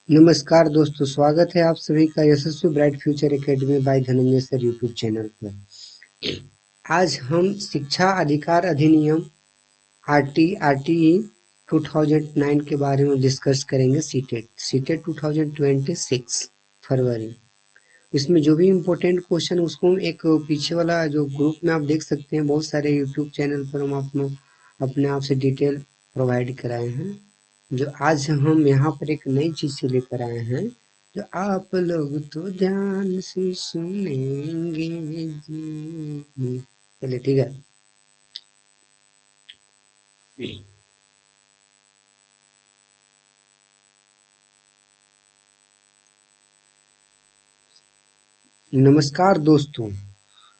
नमस्कार दोस्तों, स्वागत है आप सभी का Yashasvi bright future academy by Dhananjay sir YouTube channel पर। आज हम शिक्षा अधिकार अधिनियम आरटीई 2009 के बारे में डिस्कस करेंगे। सीटेट 2026 फरवरी। इसमें जो भी इम्पोर्टेंट क्वेश्चन उसको हम एक पीछे वाला जो ग्रुप में आप देख सकते हैं, बहुत सारे यूट्यूब चैनल पर हम अपने आप से डिटेल प्रोवाइड कराए हैं। जो आज हम यहाँ पर एक नई चीज से लेकर आए हैं, जो आप लोग तो ध्यान से सुनेंगे जी। चलिए ठीक है। नमस्कार दोस्तों,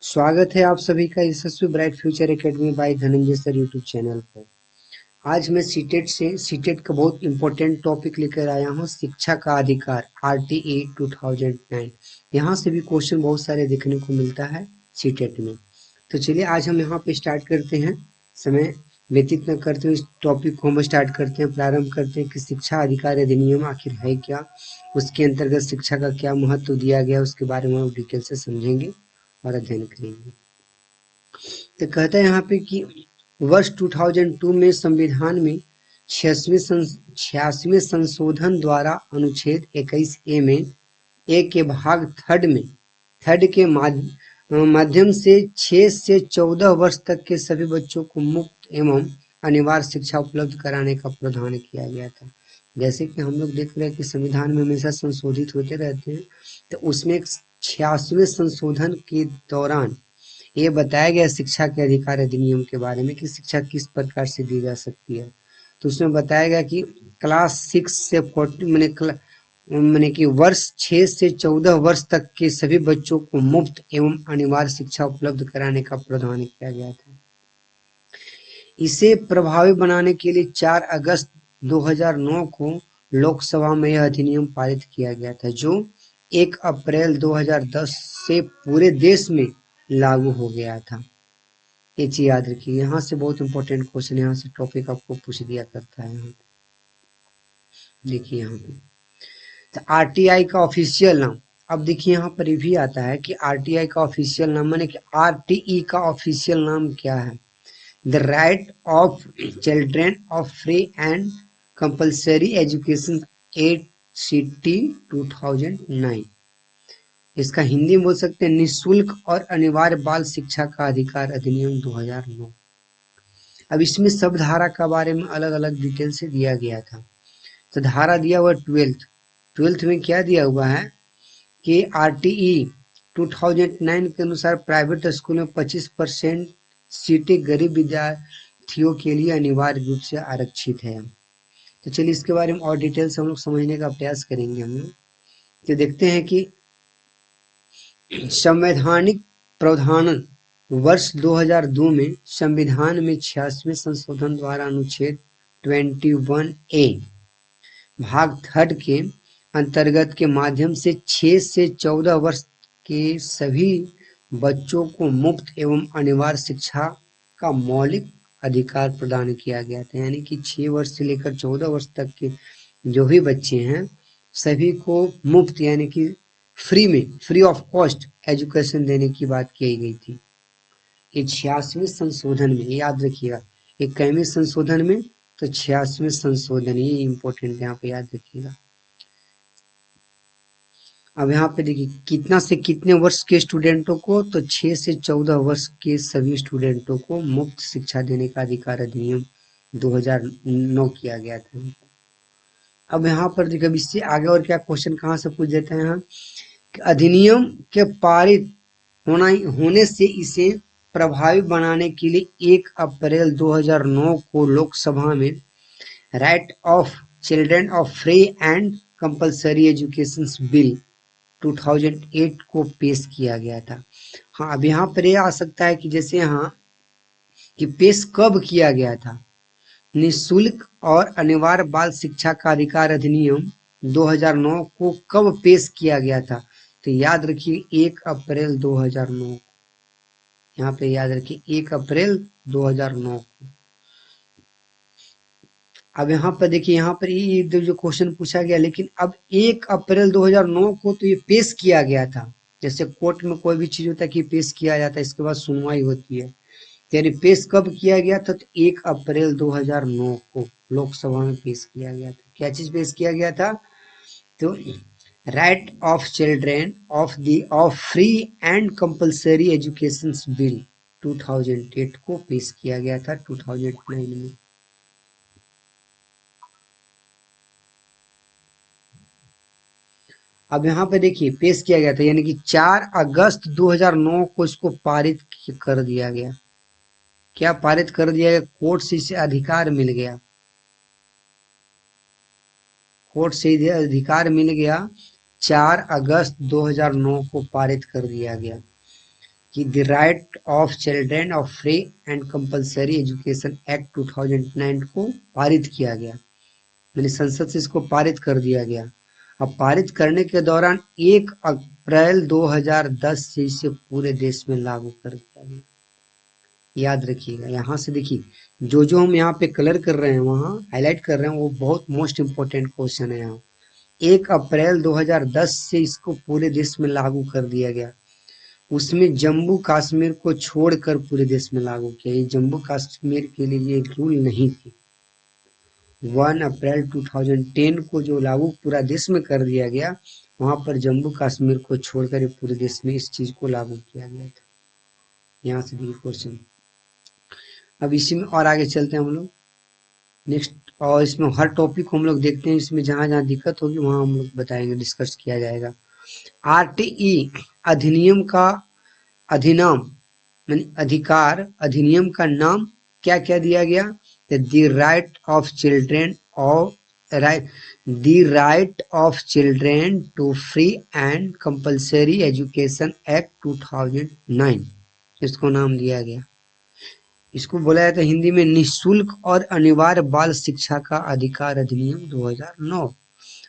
स्वागत है आप सभी का Yashasvi bright future academy by Dhananjay sir YouTube channel पर। आज मैं सीटेट का बहुत इंपॉर्टेंट टॉपिक लेकर आया हूँ, शिक्षा का अधिकार आरटीई 2009। यहाँ से भी क्वेश्चन बहुत सारे देखने को मिलता है सीटेट में। तो चलिए आज हम यहाँ पे स्टार्ट करते हैं, समय व्यतीत न करते हुए इस टॉपिक को हम स्टार्ट करते हैं, प्रारंभ करते हैं कि शिक्षा अधिकार अधिनियम आखिर है क्या, उसके अंतर्गत शिक्षा का क्या महत्व दिया गया, उसके बारे में हम डिटेल से समझेंगे और अध्ययन करेंगे। तो कहता है यहाँ पे कि वर्ष 2002 में संविधान में 86वें संशोधन द्वारा अनुच्छेद 21A में ए के भाग थर्ड के माध्यम से 6 से 14 वर्ष तक के सभी बच्चों को मुफ्त एवं अनिवार्य शिक्षा उपलब्ध कराने का प्रावधान किया गया था। जैसे कि हम लोग देख रहे हैं कि संविधान में हमेशा संशोधित होते रहते हैं, तो उसमें 86वें संशोधन के दौरान ये बताया गया शिक्षा के अधिकार अधिनियम के बारे में कि शिक्षा किस प्रकार से दी जा सकती है। तो उसमें बताया गया कि क्लास 6 से 40 मैंने कि वर्ष 6 से 14 वर्ष तक के सभी बच्चों को मुफ्त एवं अनिवार्य शिक्षा उपलब्ध कराने का प्रावधान किया गया था। इसे प्रभावी बनाने के लिए 4 अगस्त 2009 को लोकसभा में यह अधिनियम पारित किया गया था, जो 1 अप्रैल 2010 से पूरे देश में लागू हो गया था। ये चीज याद रखिए, यहाँ से बहुत इंपॉर्टेंट क्वेश्चन, यहाँ से टॉपिक आपको पूछ दिया करता है। यहाँ देखिए यहाँ पे तो आरटीआई का ऑफिशियल नाम, अब देखिए यहाँ पर ये भी आता है कि आरटीआई का ऑफिशियल नाम माने कि आरटीई का ऑफिशियल नाम क्या है। The right of children of free and compulsory education act city 2009। इसका हिंदी में बोल सकते हैं निःशुल्क और अनिवार्य बाल शिक्षा का अधिकार अधिनियम 2009। अब इसमें सब धारा के बारे में अलग अलग डिटेल से दिया गया था। तो धारा दिया हुआ 12th में क्या दिया हुआ है कि आरटीई 2009 के अनुसार प्राइवेट स्कूल में 25% सीटें गरीब विद्यार्थियों के लिए अनिवार्य रूप से आरक्षित है। तो चलिए इसके बारे में और डिटेल से हम लोग समझने का प्रयास करेंगे। हम लोग तो देखते हैं कि संवैधानिक प्रावधान वर्ष 2002 में संविधान में 86वें संशोधन द्वारा अनुच्छेद 21A भाग 3 के अंतर्गत के माध्यम से 6 से 14 वर्ष के सभी बच्चों को मुफ्त एवं अनिवार्य शिक्षा का मौलिक अधिकार प्रदान किया गया था। यानी कि 6 वर्ष से लेकर 14 वर्ष तक के जो भी बच्चे हैं सभी को मुफ्त यानी कि फ्री ऑफ कॉस्ट एजुकेशन देने की बात की गई थी। ये 86वें संशोधन में, याद रखिएगा, 21वें संशोधन में तो 86वें संशोधन, ये इम्पोर्टेंट यहाँ पे याद रखिएगा। अब यहाँ पे देखिए कितना से कितने वर्ष के स्टूडेंटों को, तो 6 से 14 वर्ष के सभी स्टूडेंटों को मुफ्त शिक्षा देने का अधिकार अधिनियम 2009 किया गया था। अब यहाँ पर देखिए इससे आगे और क्या क्वेश्चन कहाँ से पूछ देते हैं कि अधिनियम के पारित होने से इसे प्रभावी बनाने के लिए 1 अप्रैल 2009 को लोकसभा में right of children of free and compulsory education bill 2008 को पेश किया गया था। हाँ, अब यहाँ पर यह आ सकता है कि जैसे यहाँ कि पेश कब किया गया था, निःशुल्क और अनिवार्य बाल शिक्षा का अधिकार अधिनियम 2009 को कब पेश किया गया था, तो याद रखिए 1 अप्रैल 2009। यहाँ पे याद रखिए 1 अप्रैल 2009 को। अब यहाँ पर देखिए, यहाँ पर ये जो क्वेश्चन पूछा गया, लेकिन अब 1 अप्रैल 2009 को तो ये पेश किया गया था। जैसे कोर्ट में कोई भी चीज होता है कि पेश किया जाता है, इसके बाद सुनवाई होती है। यानी पेश कब किया गया था? तो 1 अप्रैल 2009 को लोकसभा में पेश किया गया था। क्या चीज पेश किया गया था? तो right of children of free and compulsory education bill 2008 को पेश किया गया था 2009 में। अब यहाँ पे देखिए पेश किया गया था, यानी कि 4 अगस्त 2009 को इसको पारित कर दिया गया। क्या पारित कर दिया गया? कोर्ट से इसे अधिकार मिल गया, कोर्ट से इसे अधिकार मिल गया। 4 अगस्त 2009 को पारित कर दिया गया कि the right of children of free and compulsory education act 2009 को पारित किया गया, मैंने संसद से इसको पारित कर दिया गया। अब पारित करने के दौरान 1 अप्रैल 2010 से इसे पूरे देश में लागू कर दिया गया। याद रखिएगा, यहाँ से देखिए जो हम यहाँ पे कलर कर रहे हैं, वहाँ हाईलाइट कर रहे हैं, वो बहुत मोस्ट इंपोर्टेंट क्वेश्चन है। यहाँ 1 अप्रैल 2010 से इसको पूरे देश में लागू कर दिया गया। उसमें जम्मू कश्मीर को छोड़कर पूरे देश में लागू किया। ये जम्मू कश्मीर के लिए ये रूल नहीं थी। 1 अप्रैल 2010 को जो लागू पूरा देश में कर दिया गया, वहां पर जम्मू कश्मीर को छोड़कर ये पूरे देश में इस चीज को लागू किया गया था। यहाँ से देखिए क्वेश्चन। अब इसी में और आगे चलते हैं हम लोग नेक्स्ट, और इसमें हर टॉपिक को हम लोग देखते हैं। इसमें जहां जहां दिक्कत होगी वहां हम लोग बताएंगे, डिस्कस किया जाएगा। आरटीई अधिनियम का अधिनाम यानी अधिकार, अधिनियम का नाम क्या क्या दिया गया? The right of children to free and compulsory education act 2009, इसको नाम दिया गया। इसको बोला जाता है हिंदी में निःशुल्क और अनिवार्य बाल शिक्षा का अधिकार अधिनियम 2009।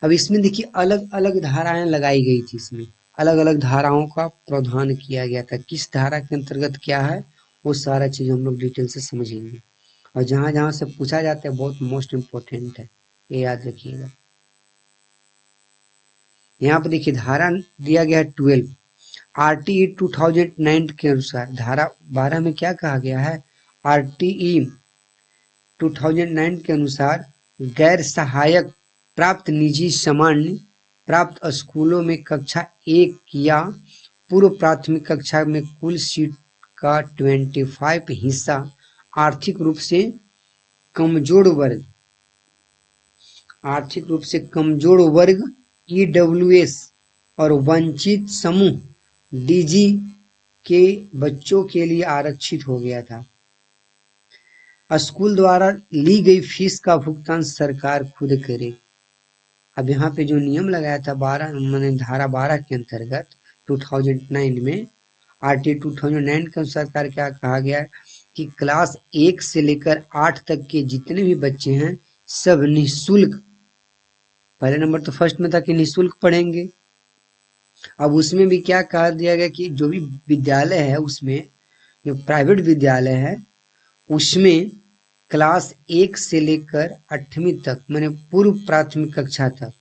अब इसमें देखिए अलग अलग धाराएं लगाई गई थी, इसमें अलग अलग धाराओं का प्रावधान किया गया था। किस धारा के अंतर्गत क्या है, वो सारा चीज हम लोग डिटेल से समझेंगे। और जहां जहां से पूछा जाता है बहुत मोस्ट इम्पोर्टेंट है, ये याद रखिएगा। यहाँ पे देखिए धारा दिया गया है 12। आरटीई 2009 के अनुसार धारा 12 में क्या कहा गया है? आरटीई 2009 के अनुसार गैर सहायक प्राप्त निजी सामान्य प्राप्त स्कूलों में कक्षा 1 या पूर्व प्राथमिक कक्षा में कुल सीट का 25 हिस्सा आर्थिक रूप से कमजोर वर्ग ईडब्ल्यूएस और वंचित समूह डीजी के बच्चों के लिए आरक्षित हो गया था। स्कूल द्वारा ली गई फीस का भुगतान सरकार खुद करे। अब यहाँ पे जो नियम लगाया था 12 मैंने धारा 12 के अंतर्गत 2009 में, आरटी 2009 के अनुसार क्या कहा गया कि क्लास 1 से लेकर 8 तक के जितने भी बच्चे हैं सब निःशुल्क, पहले नंबर तो फर्स्ट में था कि निःशुल्क पढ़ेंगे। अब उसमें भी क्या कहा दिया गया कि जो भी विद्यालय है, उसमें जो प्राइवेट विद्यालय है उसमें क्लास 1 से लेकर 8वीं तक मैंने पूर्व प्राथमिक कक्षा तक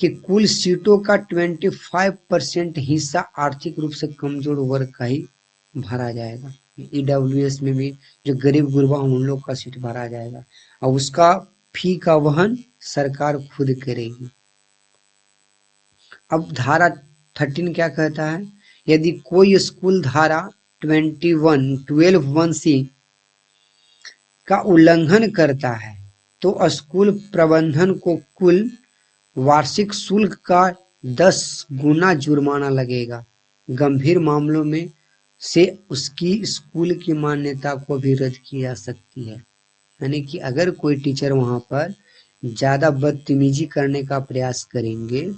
कि कुल सीटों का 25% हिस्सा आर्थिक रूप से कमजोर वर्ग का ही भरा जाएगा। ईडब्ल्यूएस में भी जो गरीब गुरबा उन लोग का सीट भरा जाएगा और उसका फी का वहन सरकार खुद करेगी। अब धारा 13 क्या कहता है? यदि कोई स्कूल धारा 12(1)(c) का उल्लंघन करता है तो स्कूल प्रबंधन को कुल वार्षिक शुल्क का 10 गुना जुर्माना लगेगा। गंभीर मामलों में से उसकी स्कूल की मान्यता को भी रद्द की जा सकती है। यानी कि अगर कोई टीचर वहां पर ज्यादा बदतमीजी करने का प्रयास करेंगे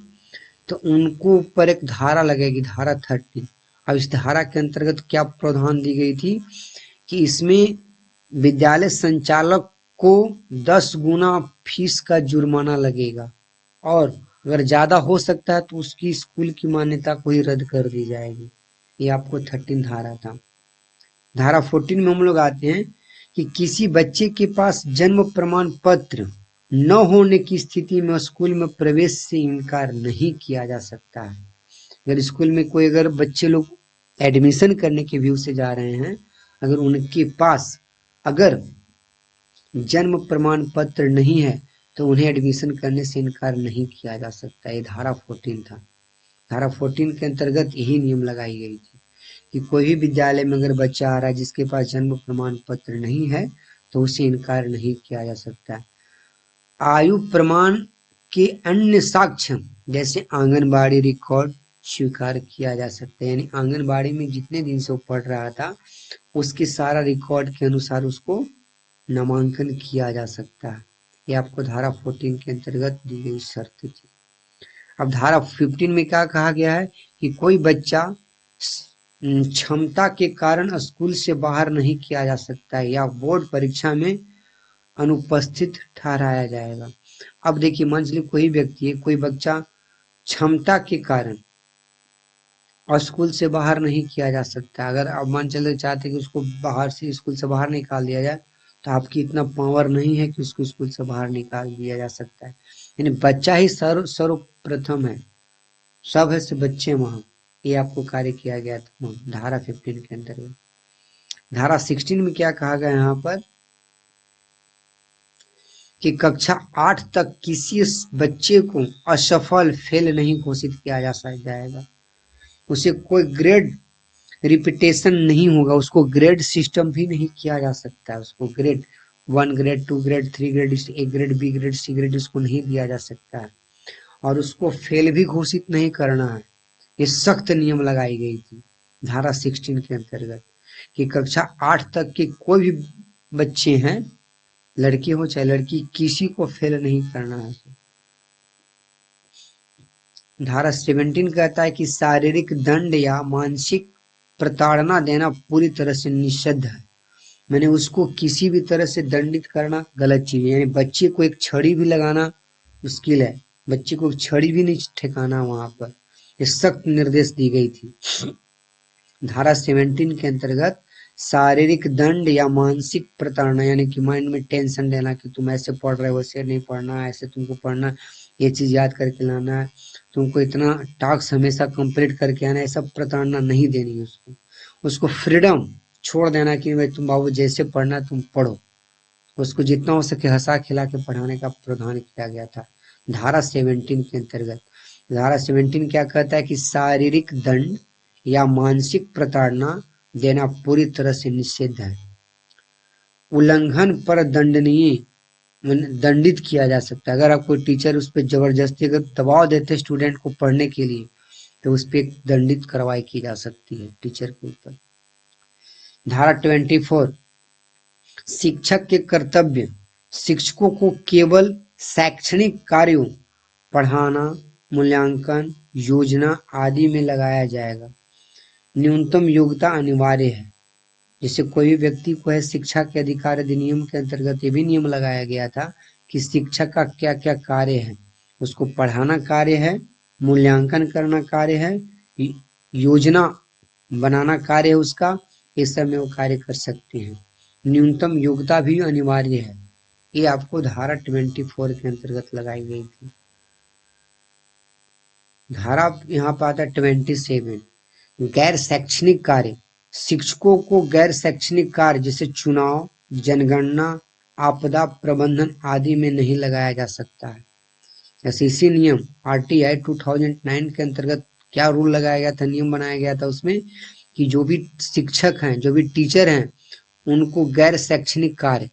तो उनको ऊपर एक धारा लगेगी, धारा 13। अब इस धारा के अंतर्गत क्या प्रावधान दी गई थी कि इसमें विद्यालय संचालक को 10 गुना फीस का जुर्माना लगेगा और अगर ज्यादा हो सकता है तो उसकी स्कूल की मान्यता को ही रद्द कर दी जाएगी। ये आपको 13 धारा था। धारा 14 में हम लोग आते हैं कि किसी बच्चे के पास जन्म प्रमाण पत्र न होने की स्थिति में स्कूल में प्रवेश से इनकार नहीं किया जा सकता है। अगर स्कूल में कोई अगर बच्चे लोग एडमिशन करने के व्यू से जा रहे हैं, अगर उनके पास अगर जन्म प्रमाण पत्र नहीं है तो उन्हें एडमिशन करने से इनकार नहीं किया जा सकता। ये धारा 14 था। धारा 14 के अंतर्गत यही नियम लगाई गई थी कि कोई भी विद्यालय में अगर बच्चा आ रहा है जिसके पास जन्म प्रमाण पत्र नहीं है तो उसे इनकार नहीं किया जा सकता है। आयु प्रमाण के अन्य साक्ष्य जैसे आंगनबाड़ी रिकॉर्ड स्वीकार किया जा सकता है, यानी आंगनबाड़ी में जितने दिन से वो पढ़ रहा था उसके सारा रिकॉर्ड के अनुसार उसको नामांकन किया जा सकता है। ये आपको धारा 14 के अंतर्गत दी गई शर्त थी। अब धारा 15 में क्या कहा गया है कि कोई बच्चा क्षमता के कारण स्कूल से बाहर नहीं किया जा सकता है या बोर्ड परीक्षा में अनुपस्थित ठहराया जाएगा। अब देखिए, मान लीजिए कोई व्यक्ति है, कोई बच्चा क्षमता के कारण और स्कूल से बाहर नहीं किया जा सकता। अगर आप मान चले चाहते कि उसको बाहर से स्कूल से बाहर निकाल दिया जाए तो आपकी इतना पावर नहीं है कि उसको स्कूल से बाहर निकाल दिया जा सकता है। यानी बच्चा ही सर्वप्रथम है, सब है से बच्चे वहाँ। ये आपको कार्य किया गया था धारा 15 के अंतर्गत। धारा 16 में क्या कहा गया यहाँ पर कि कक्षा 8 तक किसी बच्चे को असफल फेल नहीं घोषित किया जा जाएगा। उसे कोई ग्रेड रिपीटेशन नहीं होगा, उसको ग्रेड सिस्टम भी नहीं किया जा सकता है। उसको grade 1 grade 2 grade 3 grade A grade B grade C grade उसको नहीं दिया जा सकता है और उसको फेल भी घोषित नहीं करना है। ये सख्त नियम लगाई गई थी धारा 16 के अंतर्गत कि कक्षा 8 तक के कोई भी बच्चे हैं, लड़के हो चाहे लड़की, किसी को फेल नहीं करना है। धारा 17 कहता है कि शारीरिक दंड या मानसिक प्रताड़ना देना पूरी तरह से निषिद्ध है। मैंने उसको किसी भी तरह से दंडित करना गलत चीज है। यानी बच्चे को एक छड़ी भी लगाना मुश्किल है, बच्चे को छड़ी भी नहीं ठेकाना वहां पर। ये सख्त निर्देश दी गई थी धारा 17 के अंतर्गत। शारीरिक दंड या मानसिक प्रताड़ना यानी कि माइंड में टेंशन देना कि तुम ऐसे पढ़ रहे हो, वैसे नहीं पढ़ना, ऐसे तुमको पढ़ना, ये चीज याद करके लाना है, तुमको इतना टास्क हमेशा कंप्लीट करके आना है, सब प्रताड़ना नहीं देनी है उसको। उसको फ्रीडम छोड़ देना कि भाई तुम बाबू जैसे पढ़ना तुम पढ़ो। उसको जितना हो सके हंसा खिला के पढ़ाने का प्रावधान किया गया था धारा 17 के अंतर्गत। धारा 17 क्या कहता है कि शारीरिक दंड या मानसिक प्रताड़ना देना पूरी तरह से निषिद्ध है। उल्लंघन पर दंडनीय दंडित किया जा सकता है। अगर आप कोई टीचर उस पर जबरदस्ती अगर दबाव देते स्टूडेंट को पढ़ने के लिए तो उस पर दंडित कार्रवाई की जा सकती है टीचर के ऊपर। धारा 24 शिक्षक के कर्तव्य, शिक्षकों को केवल शैक्षणिक कार्यों पढ़ाना, मूल्यांकन, योजना आदि में लगाया जाएगा। न्यूनतम योग्यता अनिवार्य है। जैसे कोई भी व्यक्ति को है शिक्षा के अधिकार अधिनियम के अंतर्गत ये भी नियम लगाया गया था कि शिक्षक का क्या क्या कार्य है। उसको पढ़ाना कार्य है, मूल्यांकन करना कार्य है, योजना बनाना कार्य है उसका, इस सब में वो कार्य कर सकते हैं। न्यूनतम योग्यता भी अनिवार्य है। ये आपको धारा 24 के अंतर्गत लगाई गई थी। धारा यहाँ पर आता है 27 गैर शैक्षणिक कार्य। शिक्षकों को गैर शैक्षणिक कार्य जैसे चुनाव, जनगणना, आपदा प्रबंधन आदि में नहीं लगाया जा सकता है। जैसे इसी नियम RTI 2009 के अंतर्गत क्या रूल लगाया गया था, नियम बनाया गया था उसमें कि जो भी शिक्षक हैं, जो भी टीचर हैं, उनको गैर शैक्षणिक कार्य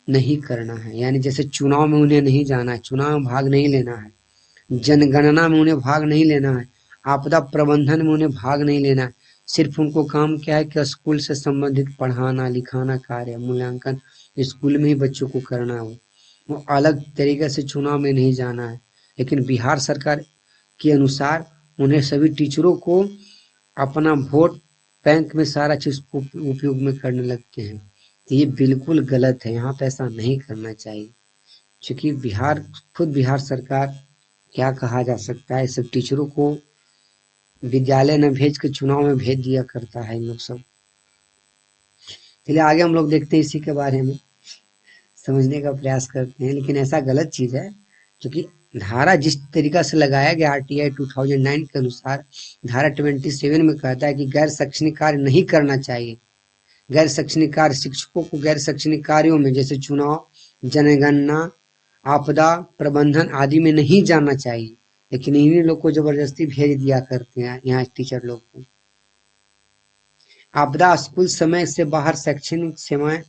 नहीं करना है। यानी जैसे चुनाव में उन्हें नहीं जाना है, चुनाव में भाग नहीं लेना है, जनगणना में उन्हें भाग नहीं लेना है, आपदा प्रबंधन में उन्हें भाग नहीं लेना है। सिर्फ उनको काम क्या है कि स्कूल से संबंधित पढ़ाना लिखाना कार्य, मूल्यांकन स्कूल में ही बच्चों को करना है। वो अलग तरीके से चुनाव में नहीं जाना है। लेकिन बिहार सरकार के अनुसार उन्हें सभी टीचरों को अपना वोट बैंक में सारा चीज उपयोग में करने लगते हैं। ये बिल्कुल गलत है, यहाँ पे ऐसा नहीं करना चाहिए। क्योंकि बिहार सरकार क्या कहा जा सकता है, सब टीचरों को विद्यालय न भेज के चुनाव में भेज दिया करता है इन लोग सब। चलिए आगे हम लोग देखते हैं इसी के बारे में, समझने का प्रयास करते हैं। लेकिन ऐसा गलत चीज है, क्योंकि धारा जिस तरीका से लगाया गया आरटीआई 2009 के अनुसार, धारा 27 में कहता है कि गैर शैक्षणिक कार्य नहीं करना चाहिए। गैर शैक्षणिक कार्य, शिक्षकों को गैर शैक्षणिक कार्यों में जैसे चुनाव, जनगणना, आपदा प्रबंधन आदि में नहीं जाना चाहिए, लेकिन इन्हीं लोग को जबरदस्ती भेज दिया करते हैं यहाँ टीचर लोग को। आपदा, स्कूल समय से बाहर शैक्षणिक सेवाएं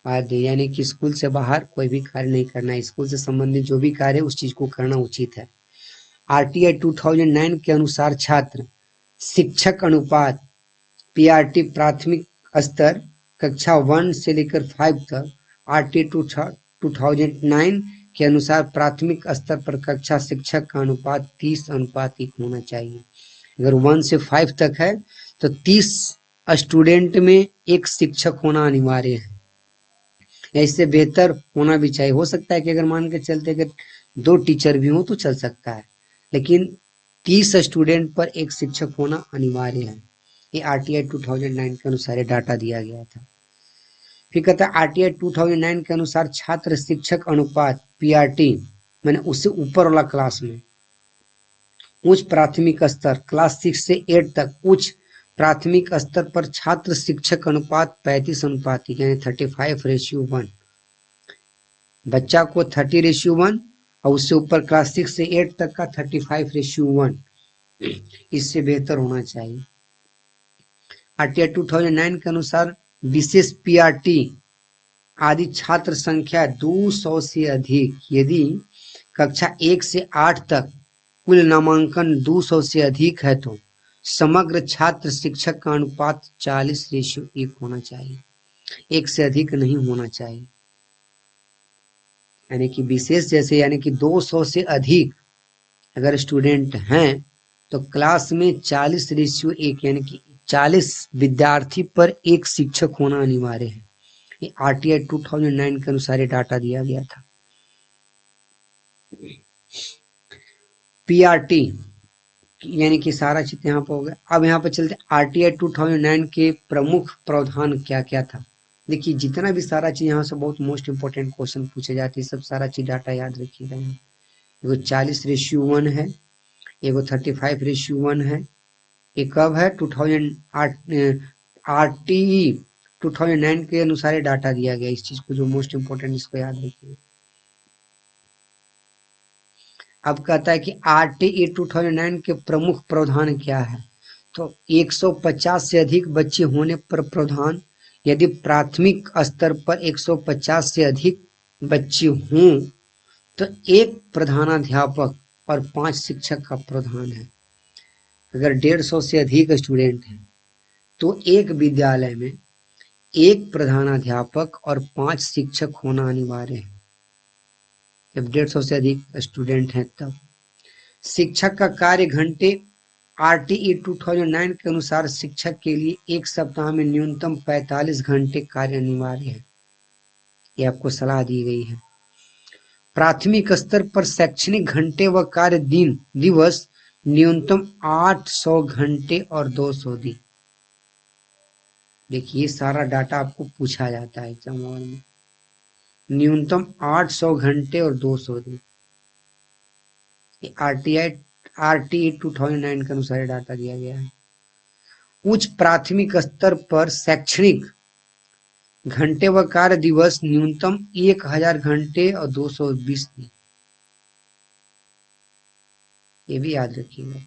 आदि, यानी कि स्कूल से बाहर कोई भी कार्य नहीं करना है। स्कूल से संबंधित जो भी कार्य है उस चीज को करना उचित है। आरटीआई 2009 के अनुसार छात्र शिक्षक अनुपात पीआरटी प्राथमिक स्तर कक्षा 1 से लेकर 5 तक, आरटीआई 2009 के अनुसार प्राथमिक स्तर पर कक्षा शिक्षक का अनुपात 30:1 होना चाहिए। अगर 1 से 5 तक है तो 30 स्टूडेंट में एक शिक्षक होना अनिवार्य है, या इससे बेहतर होना भी चाहिए। हो सकता है कि अगर मान के चलते अगर 2 टीचर भी हो तो चल सकता है, लेकिन 30 स्टूडेंट पर एक शिक्षक होना अनिवार्य है। ये आरटीआई 2009 के अनुसार डाटा दिया गया था। फिर कहता है आरटीआई 2009 के अनुसार छात्र शिक्षक अनुपात पीआरटी, मैंने उससे ऊपर वाला क्लास में उच्च प्राथमिक स्तर क्लास 6 से 8 तक उच्च प्राथमिक स्तर पर छात्र शिक्षक अनुपात 35:1, यानी 35:1। बच्चा को 30:1 और उससे ऊपर क्लास 6 से 8 तक का 35:1, इससे बेहतर होना चाहिए। आरटीआई 2009 के अनुसार विशेष पीआरटी आदि छात्र संख्या 200 से अधिक, यदि कक्षा 1 से 8 तक कुल नामांकन 200 से अधिक है तो समग्र छात्र शिक्षक का अनुपात 40:1 होना चाहिए, 1 से अधिक नहीं होना चाहिए। यानी कि विशेष जैसे, यानी कि 200 से अधिक अगर स्टूडेंट हैं तो क्लास में 40:1, यानी कि 40 विद्यार्थी पर एक शिक्षक होना अनिवार्य है। ये आरटीआई 2009 के अनुसार डाटा दिया गया था। पीआरटी यानी कि सारा चीज यहाँ पर हो गया। अब यहाँ पर चलते आरटीआई 2009 के प्रमुख प्रावधान क्या क्या था। देखिए जितना भी सारा चीज यहाँ से बहुत मोस्ट इंपोर्टेंट क्वेश्चन पूछे जाते हैं, सब सारा चीज डाटा याद रखिएगा। एगो 40:1 है, एगो 35:1 है। ये कब है? 2008 आरटीई 2009 के अनुसार डाटा दिया गया। इस चीज को जो मोस्ट इंपोर्टेंट, इसको याद रखिए। अब कहता है कि आरटीई 2009 के प्रमुख प्रावधान क्या है। तो 150 से अधिक बच्चे होने पर प्रावधान, यदि प्राथमिक स्तर पर 150 से अधिक बच्चे हों तो एक प्रधानाध्यापक और 5 शिक्षक का प्रावधान है। अगर 150 से अधिक स्टूडेंट हैं तो एक विद्यालय में एक प्रधानाध्यापक और 5 शिक्षक होना अनिवार्य है। जब 150 से अधिक स्टूडेंट हैं तब। शिक्षक का कार्य घंटे, आरटीई 2009 के अनुसार शिक्षक के लिए एक सप्ताह में न्यूनतम 45 घंटे कार्य अनिवार्य है। ये आपको सलाह दी गई है। प्राथमिक स्तर पर शैक्षणिक घंटे व कार्य दिन दिवस न्यूनतम 800 घंटे और 200 दिन। देखिए सारा डाटा आपको पूछा जाता है एग्जाम में। न्यूनतम 800 घंटे और 200 दिन। आरटीई 2009 के अनुसार डाटा दिया गया है। उच्च प्राथमिक स्तर पर शैक्षणिक घंटे व कार्य दिवस न्यूनतम 1000 घंटे और 220 दिन। ये भी याद रखिएगा।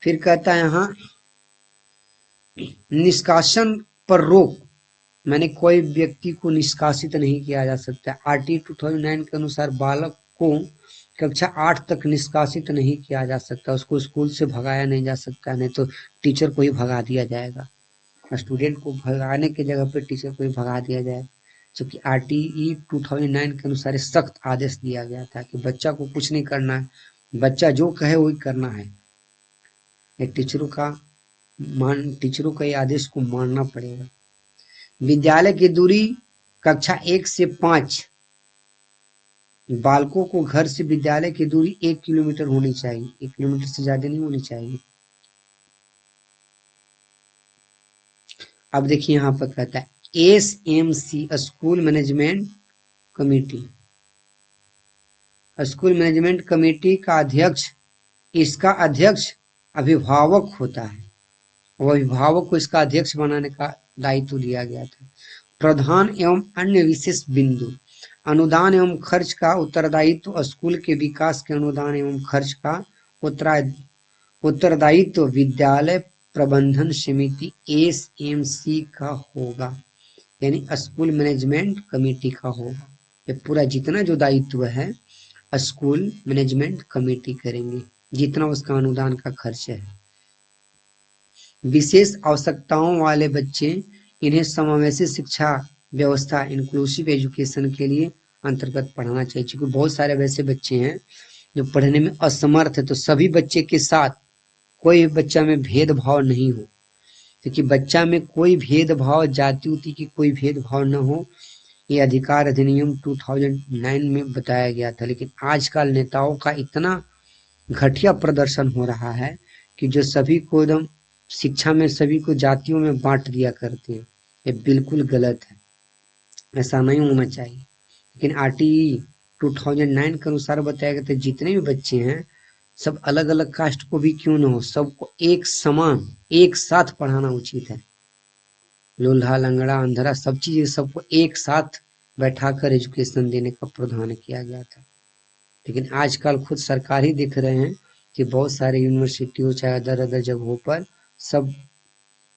फिर कहता है यहाँ निष्कासन पर रोक, मैंने कोई व्यक्ति को निष्कासित नहीं किया जा सकता। आरटीई 2009 के अनुसार बालक को कक्षा 8 तक निष्कासित नहीं किया जा सकता, उसको स्कूल से भगाया नहीं जा सकता, नहीं तो टीचर को ही भगा दिया जाएगा। स्टूडेंट को भगाने की जगह पर टीचर को ही भगा दिया जाए, क्योंकि आरटीई 2009 के अनुसार सख्त आदेश दिया गया था कि बच्चा को कुछ नहीं करना है, बच्चा जो कहे वही करना है। टीचरों का ये आदेश को मानना पड़ेगा। विद्यालय की दूरी कक्षा 1 से 5, बालकों को घर से विद्यालय की दूरी 1 किलोमीटर होनी चाहिए, 1 किलोमीटर से ज्यादा नहीं होनी चाहिए। अब देखिए यहाँ पर कहता है SMC school management committee. School management committee का अध्यक्ष, इसका अध्यक्ष अभिभावक होता है। वो अभिभावक को इसका अध्यक्ष बनाने का दायित्व दिया गया था। प्रधान एवं अन्य विशेष बिंदु, अनुदान एवं खर्च का उत्तरदायित्व स्कूल के विकास के अनुदान एवं खर्च का उत्तरदायित्व विद्यालय प्रबंधन समिति SMC का होगा, यानी स्कूल मैनेजमेंट कमेटी का होगा। ये पूरा जितना जो दायित्व है स्कूल मैनेजमेंट कमेटी करेंगे, जितना उसका अनुदान का खर्च है। विशेष आवश्यकताओं वाले बच्चे, इन्हें समावेशी शिक्षा व्यवस्था इंक्लूसिव एजुकेशन के लिए अंतर्गत पढ़ाना चाहिए, क्योंकि बहुत सारे वैसे बच्चे हैं जो पढ़ने में असमर्थ है। तो सभी बच्चे के साथ कोई बच्चा में भेदभाव नहीं हो, क्योंकि बच्चा में कोई भेदभाव, जाति उति की कोई भेदभाव न हो, ये अधिकार अधिनियम 2009 में बताया गया था। लेकिन आजकल नेताओं का इतना घटिया प्रदर्शन हो रहा है कि जो सभी को एकदम शिक्षा में सभी को जातियों में बांट दिया करते हैं। ये बिल्कुल गलत है, ऐसा नहीं होना चाहिए। लेकिन RTE 2009 के अनुसार बताया गया था जितने भी बच्चे हैं सब अलग अलग कास्ट को भी क्यों न हो, सबको एक समान एक साथ पढ़ाना उचित है। लोल्हा लंगड़ा अंधरा सब चीजें सबको एक साथ बैठाकर एजुकेशन देने का प्रावधान किया गया था। लेकिन आजकल खुद सरकार ही देख रहे हैं कि बहुत सारे यूनिवर्सिटियों चाहे अदर अदर जगहों पर सब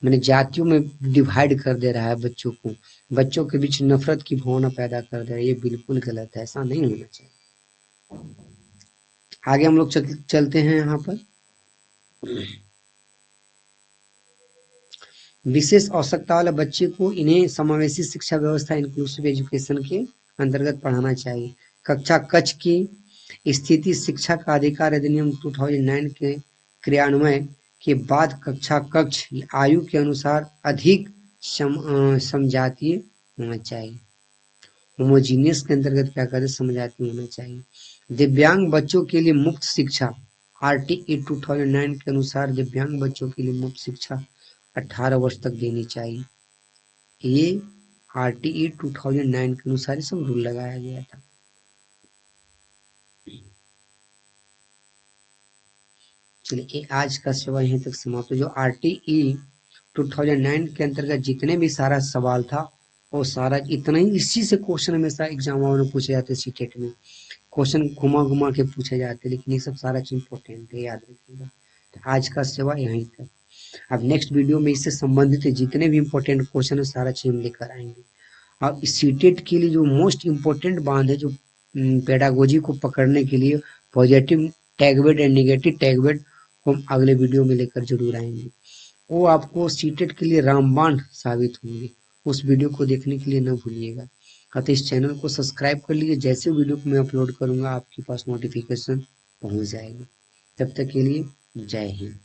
मैंने जातियों में डिवाइड कर दे रहा है बच्चों को, बच्चों के बीच नफरत की भावना पैदा कर दे रहा है। ये बिल्कुल गलत है, ऐसा नहीं होना चाहिए। आगे हम लोग चलते हैं यहाँ पर। विशेष आवश्यकता वाले बच्चे को इन्हें समावेशी शिक्षा व्यवस्था इंक्लूसिव एजुकेशन के अंतर्गत पढ़ाना चाहिए। कक्षा कक्ष की स्थिति, शिक्षा का अधिकार अधिनियम 2009 के क्रियान्वयन के बाद कक्षा कक्ष आयु के अनुसार अधिक समजातीय होना चाहिए। होमोजीनियस के अंतर्गत क्या कहते हैं, समजातीय होना चाहिए। दिव्यांग बच्चों के लिए मुफ्त शिक्षा, RTE 2009 के अनुसार दिव्यांग बच्चों के लिए मुफ्त शिक्षा 18 वर्ष तक देनी चाहिए। ये RTE 2009 के अनुसार सब रूल लगाया गया था। चलिए आज का सेवा यहीं तक समाप्त। जो RTE 2009 के अंतर्गत जितने भी सारा सवाल था वो सारा इतना ही, इसी से क्वेश्चन हमेशा एग्जाम में पूछे जाते, सीटेट में क्वेश्चन घुमा घुमा के पूछे जाते, लेकिन ये सब सारा चीज इंपॉर्टेंट है, याद रखिएगा। तो आज का सेवा यहीं तक। अब नेक्स्ट वीडियो में इससे संबंधित जितने भी इंपॉर्टेंट क्वेश्चन है सारा चीज हम लेकर आएंगे। अब सीटेट के लिए जो मोस्ट इम्पोर्टेंट बात है, जो पेडागोजी को पकड़ने के लिए पॉजिटिव टैगवेट एंड नेगेटिव टैगवेट को हम अगले वीडियो में लेकर जरूर आएंगे। वो आपको सीटेट के लिए रामबाण साबित होंगे। उस वीडियो को देखने के लिए न भूलिएगा। अतः इस चैनल को सब्सक्राइब कर लीजिए, जैसे वीडियो को मैं अपलोड करूंगा आपके पास नोटिफिकेशन पहुंच जाएगी। तब तक के लिए जय हिंद।